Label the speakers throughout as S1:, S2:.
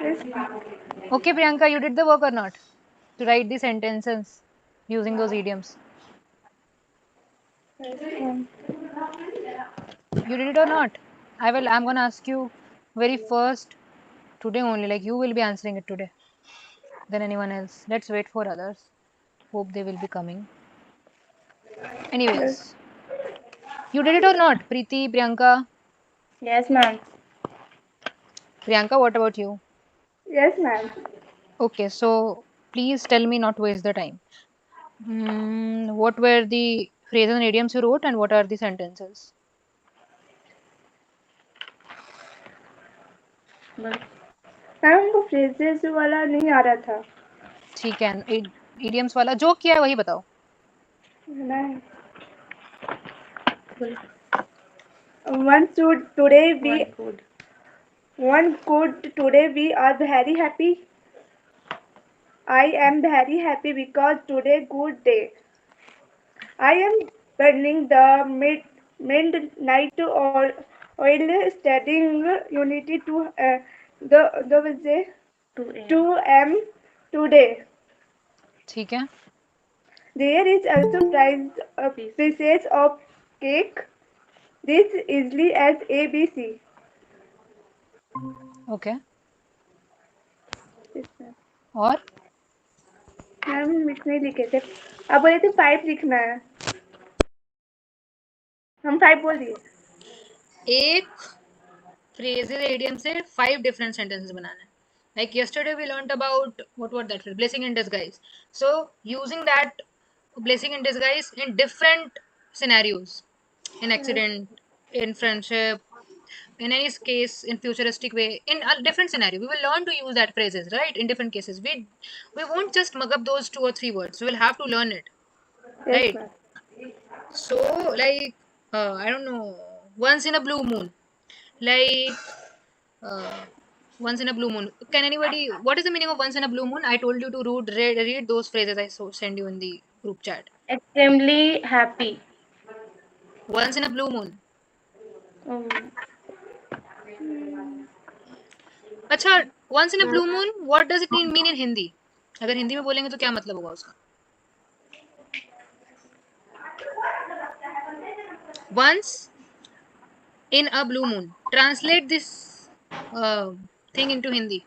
S1: Yes.
S2: Okay, Priyanka, you did the work or not? To write the sentences using those idioms.
S1: Yes, ma'am.
S2: You did it or not? I'm gonna ask you very first today only, like you will be answering it today than anyone else. Let's wait for others. Hope they will be coming.
S1: Yes.
S2: Anyways, you did it or not? Preeti, Priyanka.
S1: Yes, ma'am.
S2: Priyanka, what about you?
S1: Yes, ma'am.
S2: Okay, so please tell me not to waste the time. What were the phrases and idioms you wrote and what are the sentences?
S1: Ma'am हमको phrases वाला नहीं आ रहा था.
S2: ठीक है, idioms वाला जो किया है वही बताओ.
S1: Ma'am one should today be one could today we are very happy. I am very happy because today good day. I am burning the midnight oil studying unity to the was it 2 am today.
S2: ठीक है.
S1: There is also price pieces of cake. This easily as ABC.
S2: Okay.
S1: Yes, ma'am.
S2: और
S1: ma'am हम इसमें लिखे थे. आप बोले थे 5 लिखना है. हम 5 बोल दिए.
S2: एक phrases idiom से 5 different sentences बनाना है. Like yesterday we learned about what was that? Blessing in disguise. So using that blessing in disguise in different scenarios, in accident, in friendship, in any case, in futuristic way, in a different scenario, we will learn to use that phrases, right? In different cases, we won't just mug up those 2 or 3 words. We will have to learn it,
S1: Yes,
S2: right?
S1: ma'am.
S2: So like I don't know, once in a blue moon, like uh, once in a blue moon. Can anybody? What is the meaning of once in a blue moon? I told you to read those phrases I send you in the group chat.
S1: Extremely happy.
S2: Once in a blue moon.
S1: Um,
S2: अच्छा, once in a blue moon, what does it mean in Hindi? अगर हिंदी में बोलेंगे तो क्या मतलब होगा उसका? Once in a blue moon. Translate this thing into Hindi.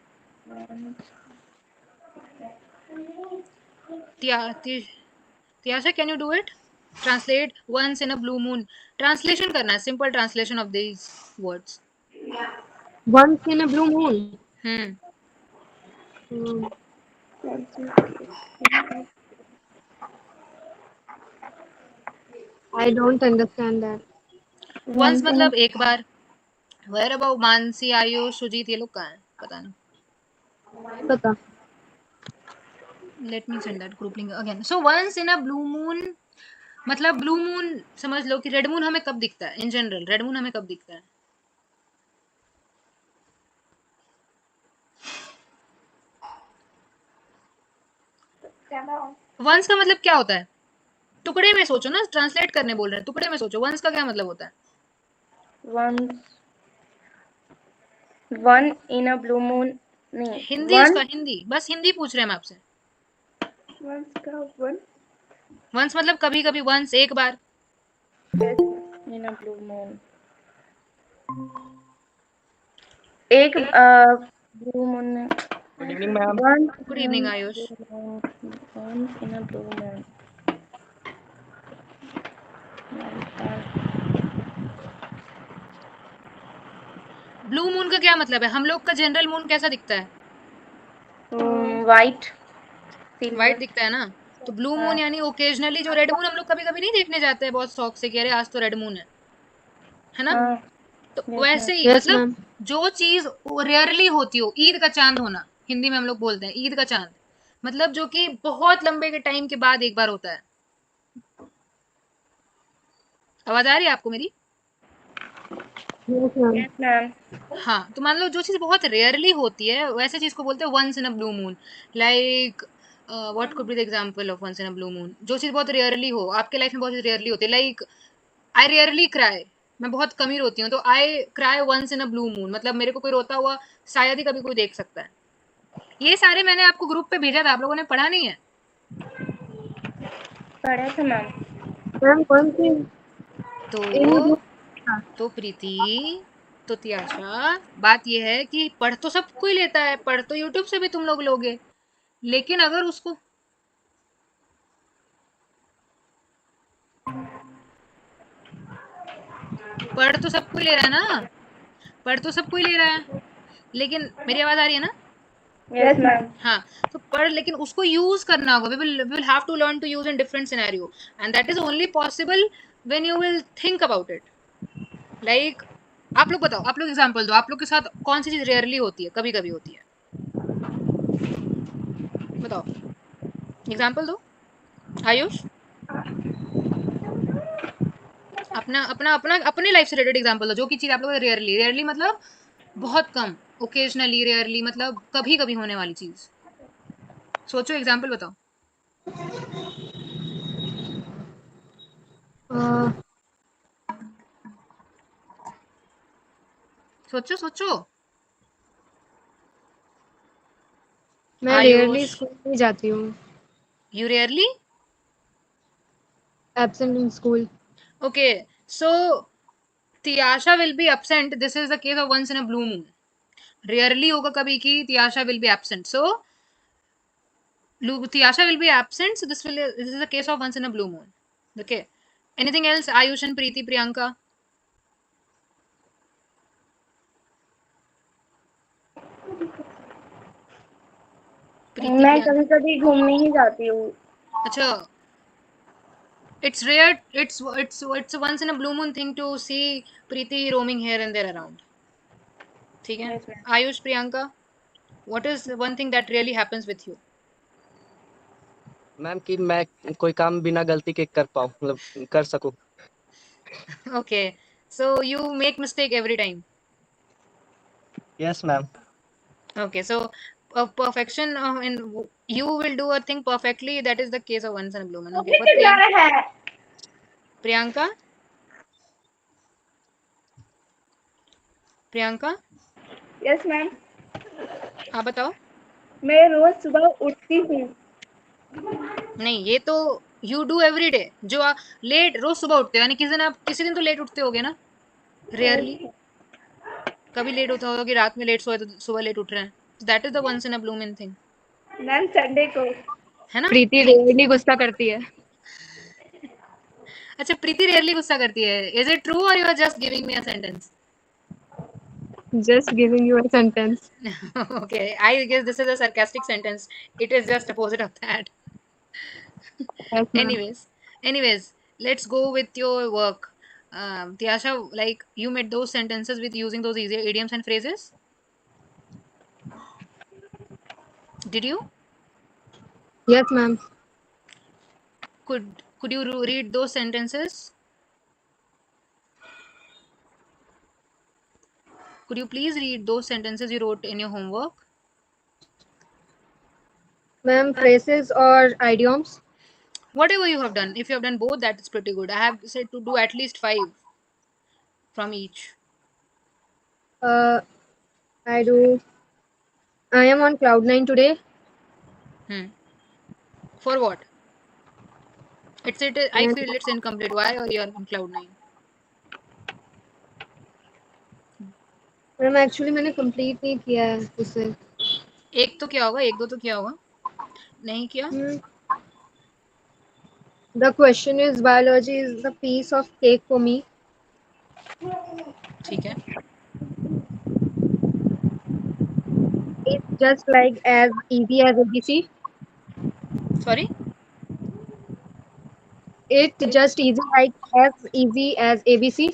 S2: Tyasha, can you do it? Translate once in a blue moon. Translation करना है, simple translation of these words.
S3: Once in a blue moon.
S2: Hmm.
S3: Hmm. I don't understand that.
S2: Once मतलब एक बार. Where about Mansi, Ayush, Sujit, ये लोग कहाँ हैं? पता नहीं.
S3: नहीं पता.
S2: Let me send that group link again. So once in a blue moon मतलब ब्लू मून समझ लो कि रेड मून हमें कब दिखता है इन जनरल. रेड मून हमें कब दिखता है? वंस का मतलब क्या होता है? टुकड़े में सोचो ना, ट्रांसलेट करने बोल रहे हैं, टुकड़े में सोचो. वंस का क्या मतलब होता है?
S1: One in a blue moon. नहीं.
S2: हिंदी उसका, हिंदी, बस हिंदी पूछ रहे हैं हम आपसे.
S1: Once का one.
S2: वंस मतलब कभी कभी, वंस एक बार.
S1: Yes, in a blue moon. एक blue moon.
S4: Good evening, ma'am.
S2: Good evening Ayush.
S1: Once in a blue moon.
S2: Blue moon का क्या मतलब है? हम लोग का जनरल मून कैसा दिखता है?
S1: White.
S2: व्हाइट दिखता है ना. तो ब्लू मून यानी ओकेजनली जो रेड मून हम लोग कभी कभी नहीं देखने जाते हैं बहुत शौक से कि अरे आज तो रेड मून है ना. तो वैसे ही
S3: Yes,
S2: मतलब
S3: ma'am.
S2: जो चीज रेयरली होती हो, ईद का चांद होना, हिंदी में हम लोग बोलते हैं ईद का चांद, मतलब जो कि बहुत लंबे के टाइम के बाद एक बार होता है. आवाज आ रही है आपको मेरी?
S3: Yes, ma'am.
S1: Yes, ma'am.
S2: हाँ, तो मान लो जो चीज बहुत रेयरली होती है वैसे चीज को बोलते हैं once in a blue moon. Like what could be the example of once in a blue moon? जो चीज बहुत रेयरली हो आपके लाइफ में, बहुत रेयरली होती है. लाइक आई रेयरली क्राई, मैं बहुत कम ही रोती हूँ, तो I cry once in a blue moon मतलब मेरे को कोई रोता हुआ शायद ही कभी कोई देख सकता है. ये सारे मैंने आपको ग्रुप पे भेजा था, आप लोगों ने पढ़ा नहीं है?
S1: पढ़ा था मैम।
S3: मैम कौन सी? इन
S2: तो तो प्रीति, तो त्याशा, बात ये है कि पढ़ तो सब कोई लेता है, पढ़ तो यूट्यूब से भी तुम लोग लोगे, लेकिन अगर उसको पढ़ तो सब कोई ले रहा है ना, पढ़ तो सब कोई ले रहा है, लेकिन मेरी आवाज आ रही है ना?
S1: Yes ma'am.
S2: हाँ, तो पढ़, लेकिन उसको यूज करना होगा, we will have to learn to use in different scenario, and that is only possible when you will think about it. Like, आप लोग बताओ, आप लोग एग्जांपल दो, आप लोग के साथ कौन सी चीज रेयरली होती है, कभी कभी होती है, बताओ, एग्जांपल दो। आयुष, अपना अपना अपना अपने लाइफ से रिलेटेड एग्जांपल दो, जो की चीज आप लोग रेयरली, रेयरली मतलब बहुत कम, ओकेजनली, रेयरली मतलब कभी कभी होने वाली चीज, सोचो, एग्जांपल बताओ, सोचो सोचो।
S3: मैं रेयरली
S2: आयुष,
S3: स्कूल नहीं जाती हूँ।
S2: You rarely,
S3: absent in school.
S2: okay, so Tiyasha will be absent. This is the case of once in a blue moon. Rarely होगा कभी कि Tiyasha will be absent. So Tiyasha will be absent. So this is the case of once in a blue moon. Okay. Anything else? Ayush and Preeti, Priyanka. प्रीति,
S1: मैं
S2: प्रियंका,
S1: कभी कभी घूमने ही जाती हूँ।
S2: अच्छा, it's rare, it's once in a blue moon thing to see Preeti roaming here and there around. ठीक है?
S1: Yes ma'am.
S2: Ayush, Priyanka, what is one thing that really happens with you?
S4: Ma'am कि मैं कोई काम बिना गलती के कर पाऊँ, मतलब कर सकूँ।
S2: Okay, so you make mistake every time.
S4: Yes ma'am.
S2: Okay, so perfection in you will do a thing perfectly. That is the case of once in a blue moon. Okay,
S1: office
S2: for
S1: से जाना है।
S2: Priyanka, Priyanka,
S1: yes ma'am.
S2: आप बताओ।
S1: मैं रोज सुबह उठती हूँ।
S2: नहीं, ये तो you do every day. जो लेट रोज सुबह उठते हो, यानी किसी दिन आप किसी दिन तो लेट उठते होगे ना, रेयरली कभी लेट होता होगा कि रात में लेट सोए तो सुबह लेट उठ रहे हैं, that is the once in a blue moon thing,
S1: ma'am Sunday को।
S2: है ना?
S3: प्रीति रेयरली गुस्सा करती है।
S2: अच्छा, प्रीति रेयरली गुस्सा करती है, इज इट ट्रू और you are just giving me a sentence?
S3: Just giving you a sentence.
S2: Okay, I guess this is a sarcastic sentence. It is just opposite of that.
S3: Yes ma'am.
S2: Anyways, let's go with your work. Tyasha, like you made those sentences with using those easy idioms and phrases. Did you?
S3: Yes ma'am.
S2: Could you read those sentences? Could you please read those sentences you wrote in your homework?
S3: Ma'am phrases और idioms।
S2: Whatever you have done, if you have done both, that is pretty good. I have said to do at least 5 from each.
S3: I do. I am on cloud 9 today.
S2: Hmm. For what? I
S3: And
S2: feel it's incomplete. Why or you're on cloud 9?
S3: Ma'am actually मैंने complete नहीं किया है उसे।
S2: एक तो क्या होगा, एक दो तो क्या होगा, नहीं किया?
S3: The question is biology is a piece of cake for me.
S2: ठीक है,
S3: It's just like as easy as ABC.
S2: Sorry,
S3: It's just easy like as easy as ABC.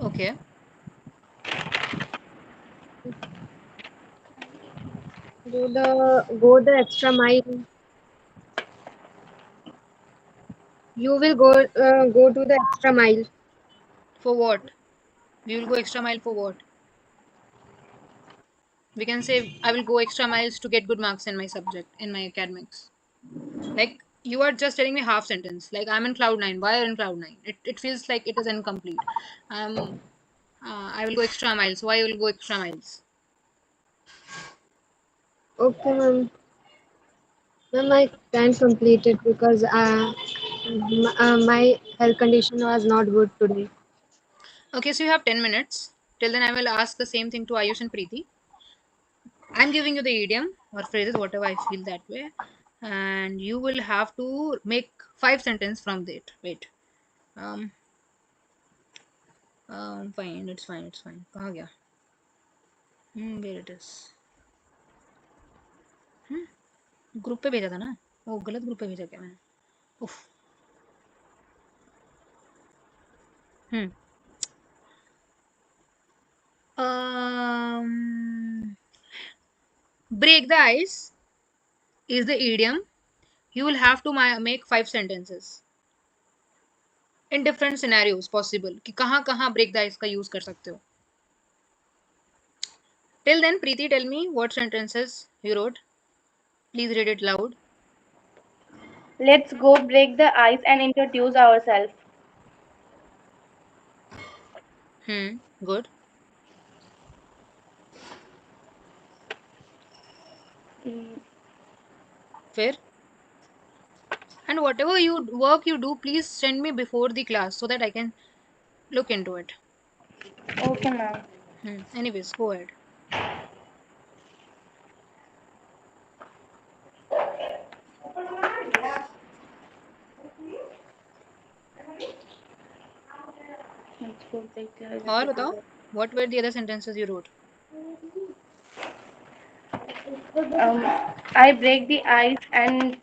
S2: Okay,
S3: Go the extra mile. You will go to the extra mile.
S2: For what? We will go extra mile for what? We can say I will go extra miles to get good marks in my subject, in my academics. Like, you are just telling me half sentence, like I'm in cloud 9. Why are you in cloud 9? It feels like it is incomplete. um I will go extra miles. Why you will go extra miles?
S3: Okay, ma'am. Ma'am, I can't complete it because my health condition was not good today.
S2: Okay, so you have 10 minutes. Till then, I will ask the same thing to Ayush and Preeti. I'm giving you the idiom or phrases, whatever I feel that way, and you will have to make 5 sentences from it. Wait. Um. Fine. It's fine. It's fine. कहाँ गया? Where it is? Group पे भेजा था ना? वो गलत group पे भेजा क्या मैंने? उफ. Hmm. Break the ice is the idiom. You will have to make 5 sentences in different scenarios possible. कि कहाँ कहाँ break the ice का use कर सकते हो. Till then, Preeti, tell me what sentences you wrote. Please read it loud.
S1: Let's go break the ice and introduce ourselves.
S2: Good.
S1: Mm,
S2: Fair. And whatever you work you do, please send me before the class so that I can look into it.
S1: okay, ma'am.
S2: Anyways, go ahead.
S1: Let's go break the ice and
S2: और
S1: introduce
S2: बताओ, what were the other sentences you wrote?
S1: I break the ice and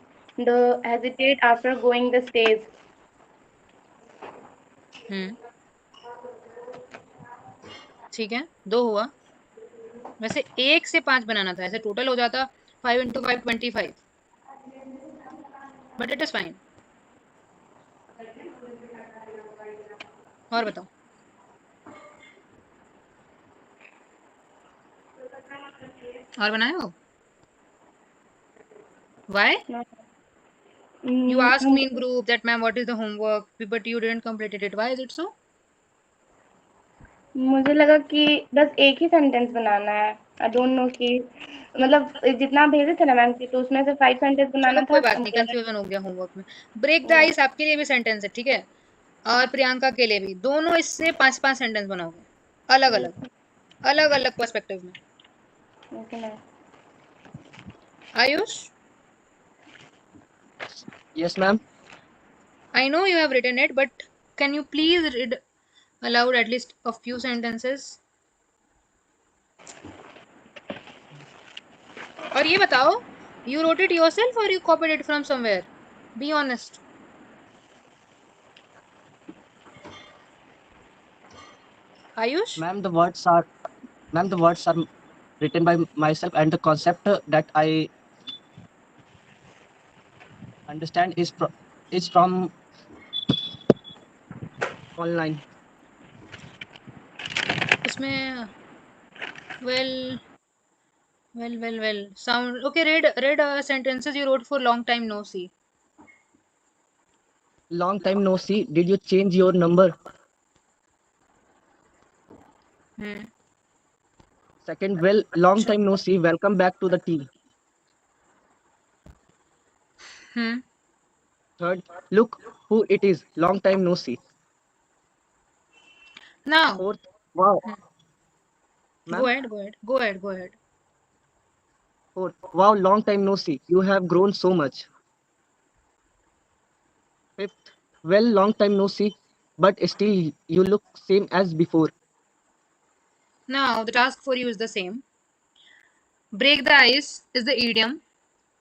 S1: hesitate after going the stage.
S2: ठीक है, 2 हुआ. वैसे 1 से 5 बनाना था, ऐसे total हो जाता 5 into 5 25. But it is fine. और बताओ. और बनाए हो? Why?
S1: No.
S2: You asked me in
S1: मुझे
S2: group that ma'am what is the homework, but you didn't complete it. Why is it so?
S1: मुझे लगा कि बस एक ही सेंटेंस बनाना है. आई डोंट नो कि मतलब जितना भेजे थे ना मैम की, तो उसमें से 5 सेंटेंस
S2: चलो
S1: बनाना
S2: कोई
S1: था.
S2: बात नहीं,
S1: मुझे लगा
S2: कंफ्यूजन हो गया होमवर्क में. ब्रेक द आइस आपके लिए भी सेंटेंस है, ठीक है, और प्रियंका के लिए भी. दोनों इससे 5-5 सेंटेंस बनाओगे, अलग अलग, अलग अलग पर्सपेक्टिव में.
S1: Okay ma'am.
S2: Ayush,
S4: Yes, ma'am.
S2: I know you have written it, but can you please read aloud at least a few sentences? और ये बताओ, you wrote it yourself or you copied it from somewhere? Be honest. Ayush?
S4: Ma'am, the words are written by myself, and the concept that I understand is from online.
S2: उसमें well, well. Sound okay. Read sentences you wrote for long time no see.
S4: Long time no see. Did you change your number? Second, well, long time no see. Welcome back to the team. Third, look who it is. Long time no see.
S2: Now,
S4: Fourth, wow,
S2: go
S4: ma'am.
S2: ahead, go ahead.
S4: Fourth, wow, long time no see. You have grown so much. Fifth, well, long time no see, but still you look same as before.
S2: Now, the task for you is the same. Break the ice is the idiom.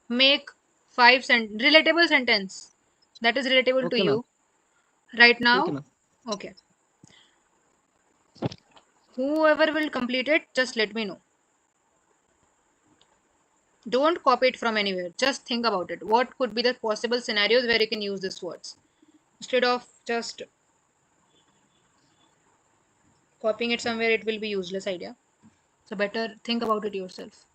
S2: Make 5 relatable sentence that is relatable to
S4: Okay, ma'am.
S2: you right
S4: ठीक है,
S2: now.
S4: ma'am.
S2: Okay. Whoever will complete it, just let me know. Don't copy it from anywhere. Just think about it. What could be the possible scenarios where you can use these words? Instead of just copying it somewhere, it will be useless idea. So better think about it yourself.